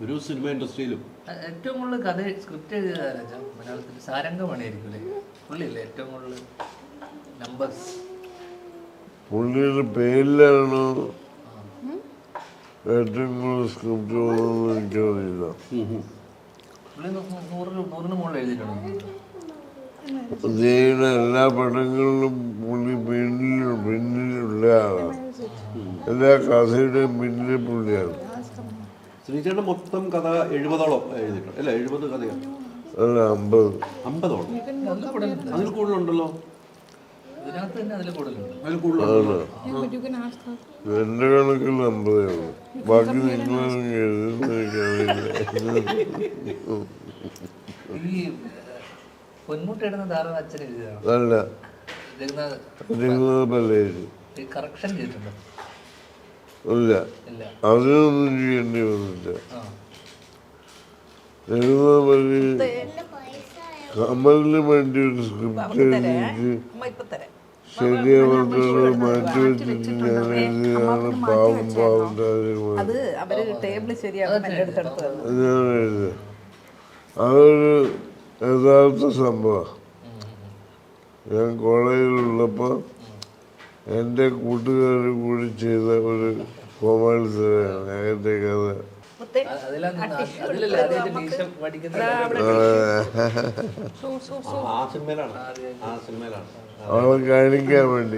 ഒരു സിനിമ ഇൻഡസ്ട്രിയിലും ഏറ്റവും കൂടുതൽ കഥ സ്ക്രിപ്റ്റ് എഴുതിയതാരാ മലയാളത്തിൽ? സാരംഗമണിയായിരിക്കും അല്ലേ? പുള്ളിയല്ലേ ഏറ്റവും കൂടുതൽ നമ്പേഴ്സ്? പുള്ളിയുടെ പേരിലാണോ ഏറ്റവും കൂടുതൽ സ്ക്രിപ്റ്റ് പോകുന്നതെന്ന് എനിക്കറിയില്ല. പുള്ളി 100-ന് മുകളിൽ എഴുതിയിട്ടുണ്ടോ? അദ്ദേഹത്തിന്റെ എല്ലാ പടങ്ങളിലും പുള്ളി പിന്നിലുള്ള ആളാണ്. എല്ലാ കഥയുടെയും പിന്നിലെ പുള്ളിയാണ്. ശ്രീചേട്ടൻ മൊത്തം കഥ 70ഓളം എഴുതിയിട്ടുണ്ട് അല്ല? 70 കഥയാണ് അല്ല 50ഓളം. അതിൽ കൂടുതലുണ്ടല്ലോ. ഇതിനകത്ത് തന്നെ അതിൽ കൂടുതലുണ്ട്. അതിൽ കൂടുതലുണ്ടല്ലോ. എന്റെ കണക്കിൽ 50 ഉള്ളൂ. ബാക്കി നിങ്ങളൊന്നും ഈ പൊന്മുട്ട ഇടുന്ന ധാരണ അച്ഛൻ എഴുതിയതാണ്. അല്ല, പല്ലേര് കറക്ഷൻ ചെയ്തിട്ടുണ്ടോ? ഇല്ല, അതിനൊന്നും ചെയ്യേണ്ടി വന്നില്ല. കമലിന് വേണ്ടി ഒരു സ്ക്രിപ്റ്റ് എഴുതിയിട്ട് ശരിയാവത്തോട് മാറ്റി വെച്ചിട്ട് ഞാൻ എഴുതിയതാണ് പാവം പാവം ഞാൻ എഴുതിയത്. അതൊരു യഥാർത്ഥ സംഭവമാണ്. ഞാൻ കോളേജിലുള്ളപ്പോൾ എൻ്റെ കൂട്ടുകാർ കൂടി ചെയ്ത ഒരു കോമാളിത്തരമാണ് എൻ്റെ കഥ. ആ സിനിമയിലാണ് അവളെ കാണിക്കാൻ വേണ്ടി.